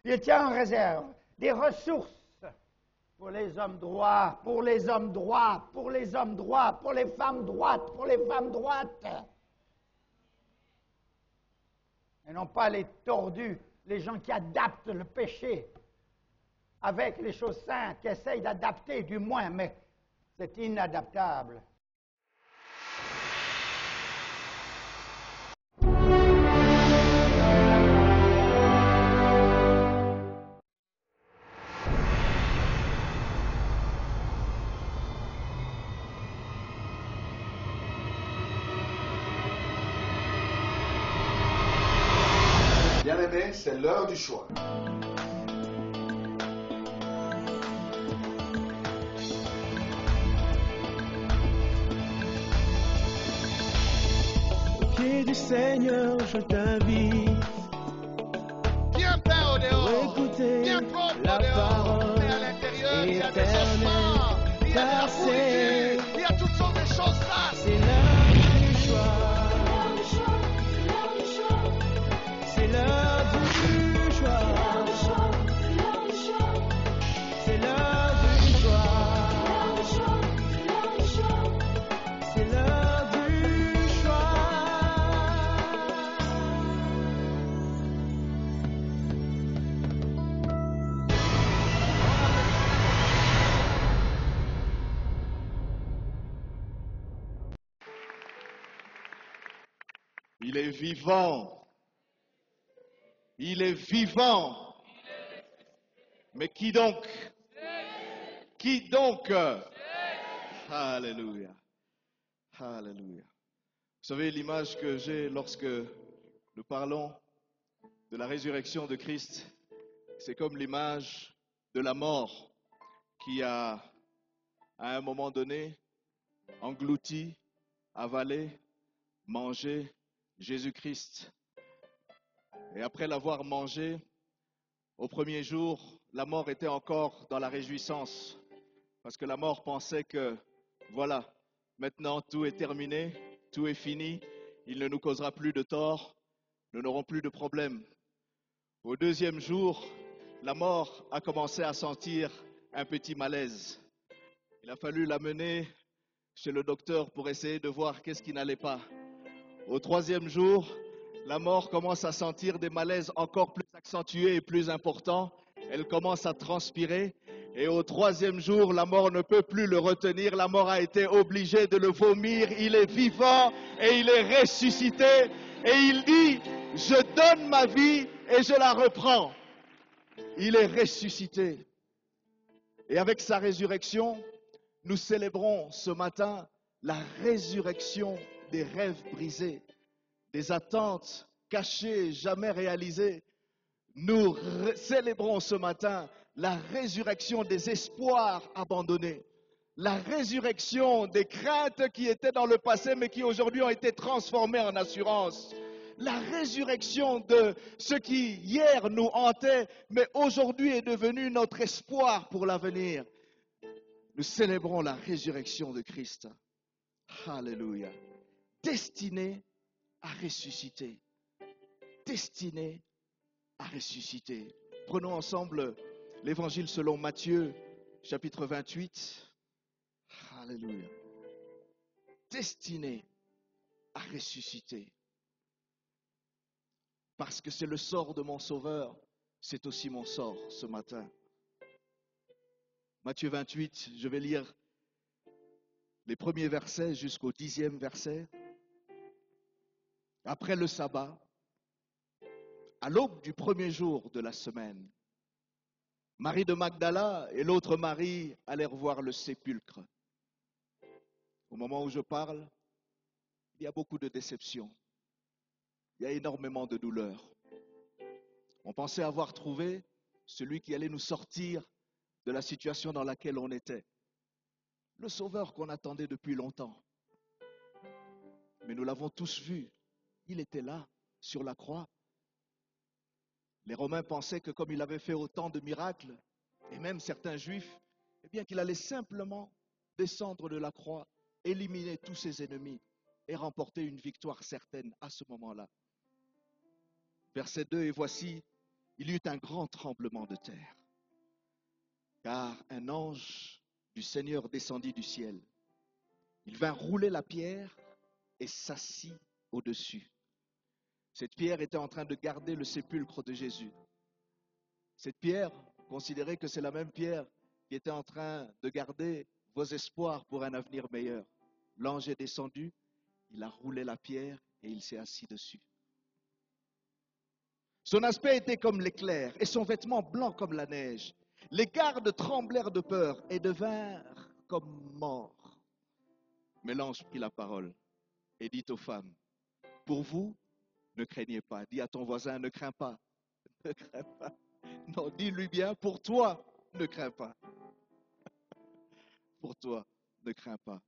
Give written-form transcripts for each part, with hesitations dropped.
Il tient en réserve des ressources pour les hommes droits, pour les hommes droits, pour les hommes droits, pour les femmes droites, pour les femmes droites. Et non pas les tordus, les gens qui adaptent le péché avec les choses saintes, qui essayent d'adapter du moins, mais c'est inadaptable. Bien-aimés, c'est l'heure du choix. Au pied du Seigneur, je t'invite. Bien plein au dehors, Écoutez bien propre la au dehors, parole mais à l'intérieur, il y a des éternelle, ossements, il y a de la car pourriture, il y a toutes sortes de choses là. c'est l'heure du choix. C'est l'heure du choix. C'est l'heure du choix. C'est l'heure du choix. Il est vivant. Il est vivant. Mais qui donc? Qui donc? Alléluia. Alléluia. Vous savez, l'image que j'ai lorsque nous parlons de la résurrection de Christ, c'est comme l'image de la mort qui a, à un moment donné, englouti, avalé, mangé Jésus-Christ. Et après l'avoir mangé, au premier jour, la mort était encore dans la réjouissance. Parce que la mort pensait que, voilà, maintenant tout est terminé, tout est fini, il ne nous causera plus de tort, nous n'aurons plus de problème. Au deuxième jour, la mort a commencé à sentir un petit malaise. Il a fallu l'amener chez le docteur pour essayer de voir qu'est-ce qui n'allait pas. Au troisième jour, la mort commence à sentir des malaises encore plus accentués et plus importants. Elle commence à transpirer. Et au troisième jour, la mort ne peut plus le retenir. La mort a été obligée de le vomir. Il est vivant et il est ressuscité. Et il dit, je donne ma vie et je la reprends. Il est ressuscité. Et avec sa résurrection, nous célébrons ce matin la résurrection des rêves brisés, des attentes cachées, jamais réalisées. Nous célébrons ce matin la résurrection des espoirs abandonnés, la résurrection des craintes qui étaient dans le passé mais qui aujourd'hui ont été transformées en assurance, la résurrection de ce qui hier nous hantait mais aujourd'hui est devenu notre espoir pour l'avenir. Nous célébrons la résurrection de Christ. Alléluia. Destiné à ressusciter. Destiné à ressusciter. Prenons ensemble l'évangile selon Matthieu, chapitre 28. Alléluia. Destiné à ressusciter. Parce que c'est le sort de mon sauveur, c'est aussi mon sort ce matin. Matthieu 28, je vais lire les premiers versets jusqu'au 10e verset. Après le sabbat, à l'aube du premier jour de la semaine, Marie de Magdala et l'autre Marie allèrent voir le sépulcre. Au moment où je parle, il y a beaucoup de déception. Il y a énormément de douleur. On pensait avoir trouvé celui qui allait nous sortir de la situation dans laquelle on était. Le sauveur qu'on attendait depuis longtemps. Mais nous l'avons tous vu. Il était là, sur la croix. Les Romains pensaient que comme il avait fait autant de miracles, et même certains Juifs, eh bien qu'il allait simplement descendre de la croix, éliminer tous ses ennemis et remporter une victoire certaine à ce moment-là. Verset 2, et voici, il y eut un grand tremblement de terre, car un ange du Seigneur descendit du ciel. Il vint rouler la pierre et s'assit au-dessus. Cette pierre était en train de garder le sépulcre de Jésus. Cette pierre, considérez que c'est la même pierre qui était en train de garder vos espoirs pour un avenir meilleur. L'ange est descendu, il a roulé la pierre et il s'est assis dessus. Son aspect était comme l'éclair et son vêtement blanc comme la neige. Les gardes tremblèrent de peur et devinrent comme morts. Mais l'ange prit la parole et dit aux femmes, pour vous, ne craignez pas. Dis à ton voisin, ne crains pas. Ne crains pas. Non, dis-lui bien, pour toi, ne crains pas. Pour toi, ne crains pas.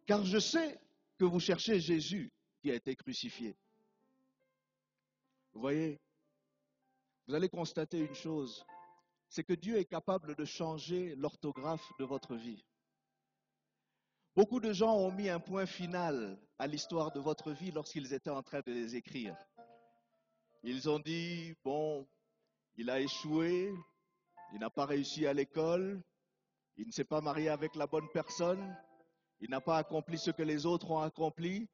Car je sais que vous cherchez Jésus qui a été crucifié. Vous voyez, vous allez constater une chose, c'est que Dieu est capable de changer l'orthographe de votre vie. Beaucoup de gens ont mis un point final à l'histoire de votre vie lorsqu'ils étaient en train de les écrire. Ils ont dit, bon, il a échoué, il n'a pas réussi à l'école, il ne s'est pas marié avec la bonne personne, il n'a pas accompli ce que les autres ont accompli,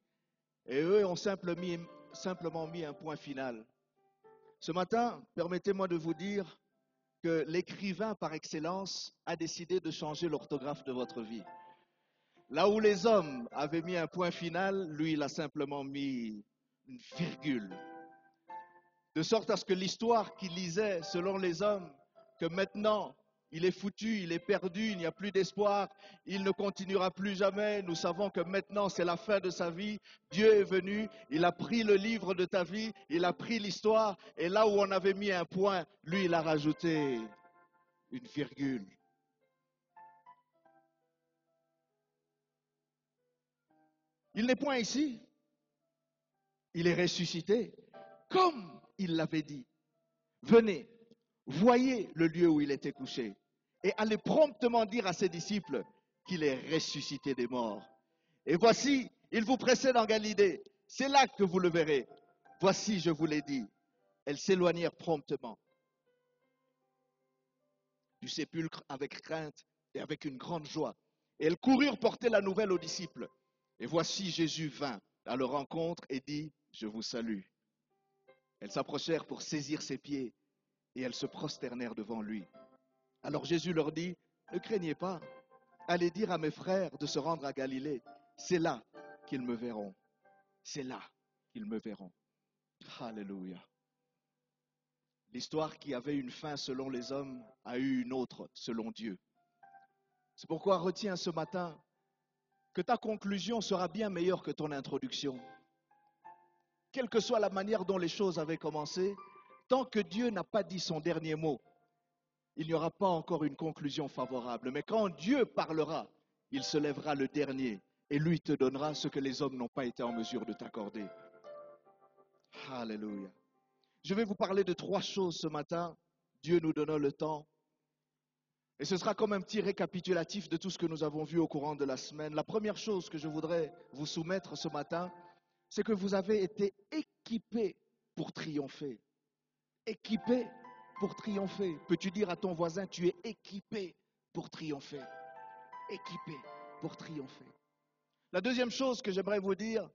et eux ont simplement mis un point final. Ce matin, permettez-moi de vous dire que l'écrivain par excellence a décidé de changer l'orthographe de votre vie. Là où les hommes avaient mis un point final, lui, il a simplement mis une virgule. De sorte à ce que l'histoire qu'il lisait, selon les hommes, que maintenant, il est foutu, il est perdu, il n'y a plus d'espoir, il ne continuera plus jamais. Nous savons que maintenant, c'est la fin de sa vie. Dieu est venu, il a pris le livre de ta vie, il a pris l'histoire, et là où on avait mis un point, lui, il a rajouté une virgule. Il n'est point ici. Il est ressuscité, comme il l'avait dit. Venez, voyez le lieu où il était couché, et allez promptement dire à ses disciples qu'il est ressuscité des morts. Et voici, il vous précède en Galilée. C'est là que vous le verrez. Voici, je vous l'ai dit. Elles s'éloignèrent promptement du sépulcre avec crainte et avec une grande joie. Et elles coururent porter la nouvelle aux disciples. Et voici Jésus vint à leur rencontre et dit, je vous salue. Elles s'approchèrent pour saisir ses pieds et elles se prosternèrent devant lui. Alors Jésus leur dit, ne craignez pas, allez dire à mes frères de se rendre à Galilée. C'est là qu'ils me verront. C'est là qu'ils me verront. Alléluia. L'histoire qui avait une fin selon les hommes a eu une autre selon Dieu. C'est pourquoi retiens ce matin que ta conclusion sera bien meilleure que ton introduction. Quelle que soit la manière dont les choses avaient commencé, tant que Dieu n'a pas dit son dernier mot, il n'y aura pas encore une conclusion favorable. Mais quand Dieu parlera, il se lèvera le dernier et lui te donnera ce que les hommes n'ont pas été en mesure de t'accorder. Alléluia. Je vais vous parler de 3 choses ce matin, Dieu nous donnant le temps. Et ce sera comme un petit récapitulatif de tout ce que nous avons vu au courant de la semaine. La première chose que je voudrais vous soumettre ce matin, c'est que vous avez été équipés pour triompher. Équipés pour triompher. Peux-tu dire à ton voisin, tu es équipé pour triompher. Équipé pour triompher. La deuxième chose que j'aimerais vous dire,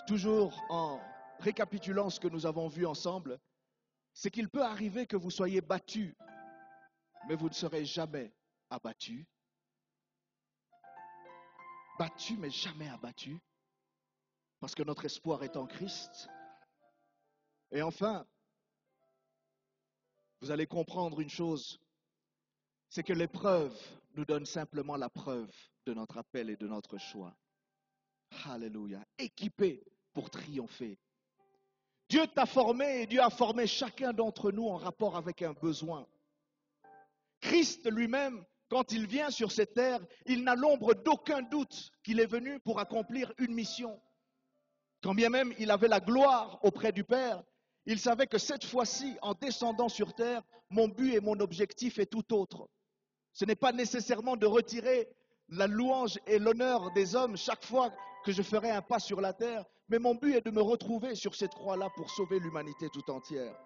toujours en récapitulant ce que nous avons vu ensemble, c'est qu'il peut arriver que vous soyez battus, mais vous ne serez jamais abattus. Battus, mais jamais abattus, parce que notre espoir est en Christ. Et enfin, vous allez comprendre une chose, c'est que l'épreuve nous donne simplement la preuve de notre appel et de notre choix. Alléluia. Équipé pour triompher. Dieu t'a formé et Dieu a formé chacun d'entre nous en rapport avec un besoin. Christ lui-même, quand il vient sur cette terre, il n'a l'ombre d'aucun doute qu'il est venu pour accomplir une mission. Quand bien même il avait la gloire auprès du Père, il savait que cette fois-ci, en descendant sur terre, mon but et mon objectif est tout autre. Ce n'est pas nécessairement de retirer la louange et l'honneur des hommes chaque fois que je ferai un pas sur la terre, mais mon but est de me retrouver sur cette croix-là pour sauver l'humanité tout entière.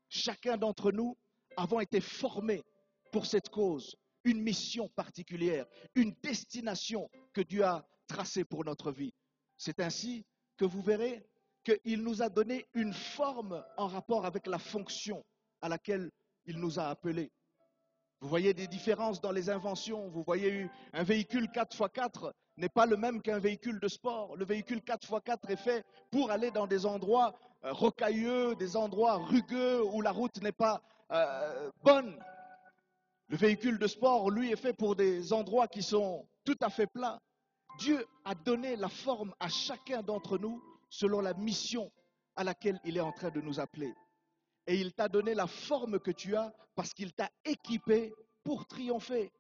chacun d'entre nous avons été formés pour cette cause, une mission particulière, une destination que Dieu a tracée pour notre vie. C'est ainsi que vous verrez qu'il nous a donné une forme en rapport avec la fonction à laquelle il nous a appelés. Vous voyez des différences dans les inventions. Vous voyez un véhicule 4x4 n'est pas le même qu'un véhicule de sport. Le véhicule 4x4 est fait pour aller dans des endroits rocailleux, des endroits rugueux où la route n'est pas bonne. Le véhicule de sport, lui, est fait pour des endroits qui sont tout à fait plats. Dieu a donné la forme à chacun d'entre nous selon la mission à laquelle il est en train de nous appeler. Et il t'a donné la forme que tu as parce qu'il t'a équipé pour triompher.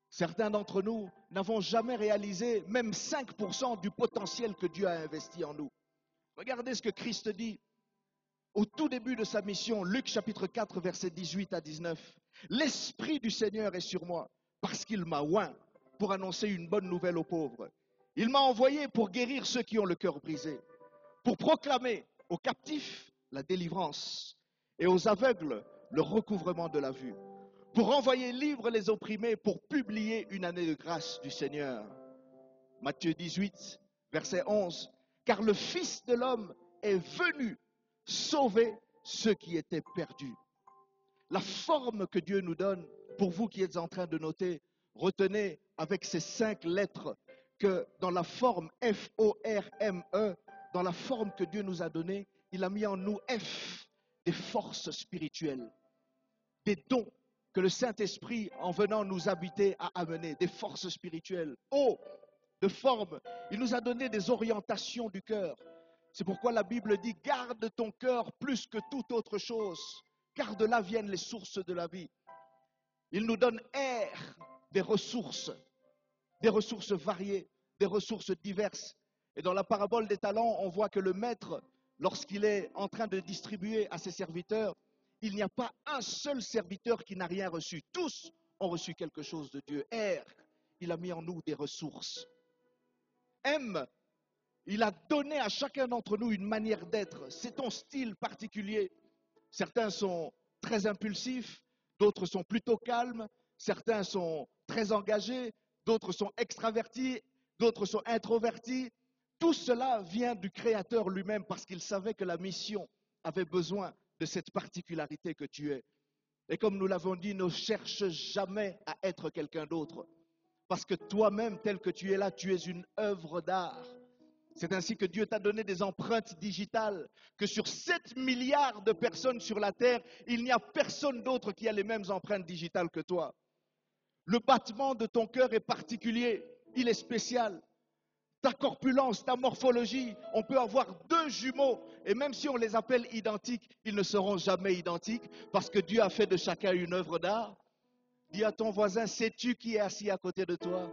Certains d'entre nous n'avons jamais réalisé même 5% du potentiel que Dieu a investi en nous. Regardez ce que Christ dit au tout début de sa mission, Luc chapitre 4, versets 18 à 19. « L'Esprit du Seigneur est sur moi parce qu'il m'a oint pour annoncer une bonne nouvelle aux pauvres. Il m'a envoyé pour guérir ceux qui ont le cœur brisé, pour proclamer aux captifs la délivrance et aux aveugles le recouvrement de la vue, pour envoyer libres les opprimés, pour publier une année de grâce du Seigneur. » Matthieu 18, verset 11. « Car le Fils de l'homme est venu sauver ceux qui étaient perdus. » La forme que Dieu nous donne, pour vous qui êtes en train de noter, retenez avec ces 5 lettres que dans la forme F-O-R-M-E, dans la forme que Dieu nous a donnée, il a mis en nous F, des forces spirituelles, des dons que le Saint-Esprit, en venant nous habiter, a amené, des forces spirituelles. O, de forme, il nous a donné des orientations du cœur. C'est pourquoi la Bible dit, garde ton cœur plus que toute autre chose, car de là viennent les sources de la vie. Il nous donne R, des ressources variées, des ressources diverses. Et dans la parabole des talents, on voit que le maître, lorsqu'il est en train de distribuer à ses serviteurs, il n'y a pas un seul serviteur qui n'a rien reçu. Tous ont reçu quelque chose de Dieu. R, il a mis en nous des ressources. M, il a donné à chacun d'entre nous une manière d'être. C'est ton style particulier. Certains sont très impulsifs, d'autres sont plutôt calmes, certains sont très engagés, d'autres sont extravertis, d'autres sont introvertis. Tout cela vient du Créateur lui-même parce qu'il savait que la mission avait besoin de cette particularité que tu es. Et comme nous l'avons dit, ne cherche jamais à être quelqu'un d'autre. Parce que toi-même, tel que tu es là, tu es une œuvre d'art. C'est ainsi que Dieu t'a donné des empreintes digitales, que sur 7 milliards de personnes sur la terre, il n'y a personne d'autre qui a les mêmes empreintes digitales que toi. Le battement de ton cœur est particulier, il est spécial. Ta corpulence, ta morphologie, on peut avoir 2 jumeaux et même si on les appelle identiques, ils ne seront jamais identiques parce que Dieu a fait de chacun une œuvre d'art. Dis à ton voisin, sais-tu qui est assis à côté de toi?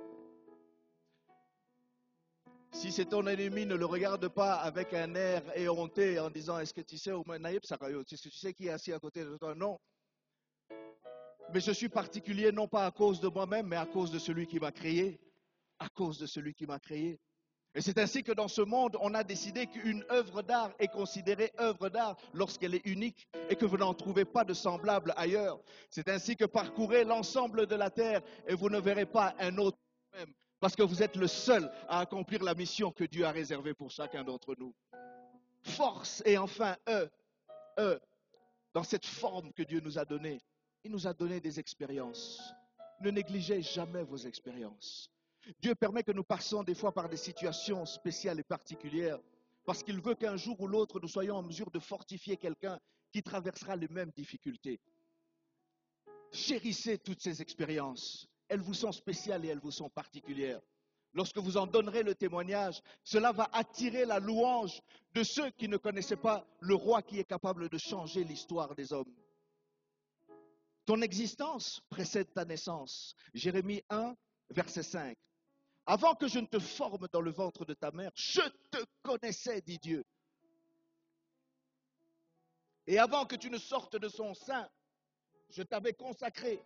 Si c'est ton ennemi, ne le regarde pas avec un air éhonté en disant, est-ce que tu sais, est-ce que tu sais qui est assis à côté de toi? Non. Mais je suis particulier non pas à cause de moi-même, mais à cause de celui qui m'a créé. À cause de celui qui m'a créé. Et c'est ainsi que dans ce monde, on a décidé qu'une œuvre d'art est considérée œuvre d'art lorsqu'elle est unique et que vous n'en trouvez pas de semblable ailleurs. C'est ainsi que parcourez l'ensemble de la terre et vous ne verrez pas un autre même, parce que vous êtes le seul à accomplir la mission que Dieu a réservée pour chacun d'entre nous. Force et enfin dans cette forme que Dieu nous a donnée, il nous a donné des expériences. Ne négligez jamais vos expériences. Dieu permet que nous passions des fois par des situations spéciales et particulières parce qu'il veut qu'un jour ou l'autre, nous soyons en mesure de fortifier quelqu'un qui traversera les mêmes difficultés. Chérissez toutes ces expériences. Elles vous sont spéciales et elles vous sont particulières. Lorsque vous en donnerez le témoignage, cela va attirer la louange de ceux qui ne connaissaient pas le roi qui est capable de changer l'histoire des hommes. Ton existence précède ta naissance. Jérémie 1, verset 5. Avant que je ne te forme dans le ventre de ta mère, je te connaissais, dit Dieu. Et avant que tu ne sortes de son sein, je t'avais consacré,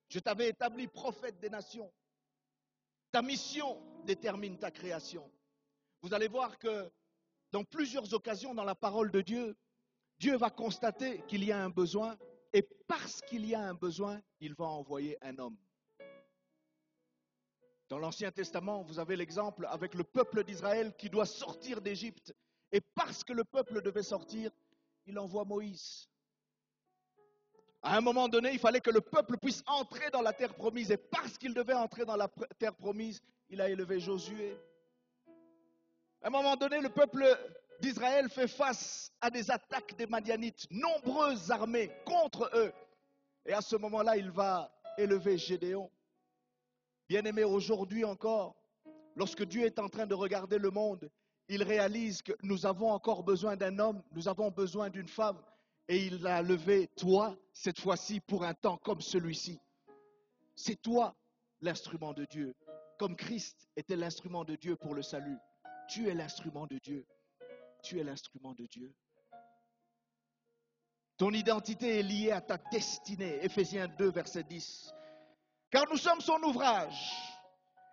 je t'avais établi prophète des nations. Ta mission détermine ta création. Vous allez voir que dans plusieurs occasions dans la parole de Dieu, Dieu va constater qu'il y a un besoin et parce qu'il y a un besoin, il va envoyer un homme. Dans l'Ancien Testament, vous avez l'exemple avec le peuple d'Israël qui doit sortir d'Égypte. Et parce que le peuple devait sortir, il envoie Moïse. À un moment donné, il fallait que le peuple puisse entrer dans la terre promise. Et parce qu'il devait entrer dans la terre promise, il a élevé Josué. À un moment donné, le peuple d'Israël fait face à des attaques des Madianites, nombreuses armées contre eux. Et à ce moment-là, il va élever Gédéon. Bien-aimé, aujourd'hui encore, lorsque Dieu est en train de regarder le monde, il réalise que nous avons encore besoin d'un homme, nous avons besoin d'une femme. Et il a levé toi, cette fois-ci, pour un temps comme celui-ci. C'est toi l'instrument de Dieu. Comme Christ était l'instrument de Dieu pour le salut. Tu es l'instrument de Dieu. Tu es l'instrument de Dieu. Ton identité est liée à ta destinée. Éphésiens 2, verset 10. Car nous sommes son ouvrage,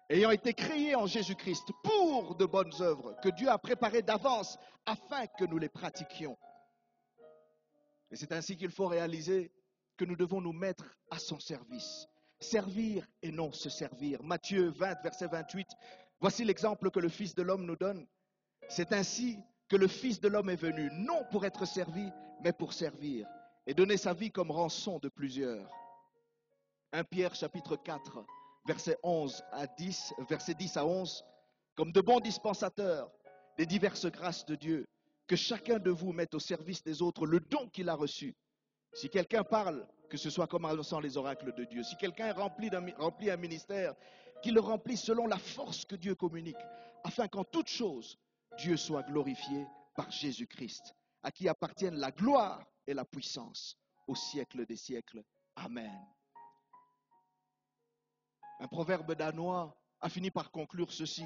ayant été créés en Jésus-Christ pour de bonnes œuvres que Dieu a préparées d'avance afin que nous les pratiquions. Et c'est ainsi qu'il faut réaliser que nous devons nous mettre à son service. Servir et non se servir. Matthieu 20, verset 28. Voici l'exemple que le Fils de l'homme nous donne. C'est ainsi que le Fils de l'homme est venu, non pour être servi, mais pour servir et donner sa vie comme rançon de plusieurs. 1 Pierre chapitre 4, verset 11 à 10, verset 10 à 11. Comme de bons dispensateurs des diverses grâces de Dieu, que chacun de vous mette au service des autres le don qu'il a reçu. Si quelqu'un parle, que ce soit comme annonçant les oracles de Dieu. Si quelqu'un remplit un ministère, qu'il le remplisse selon la force que Dieu communique, afin qu'en toute chose, Dieu soit glorifié par Jésus-Christ, à qui appartiennent la gloire et la puissance au siècle des siècles. Amen. Un proverbe danois a fini par conclure ceci.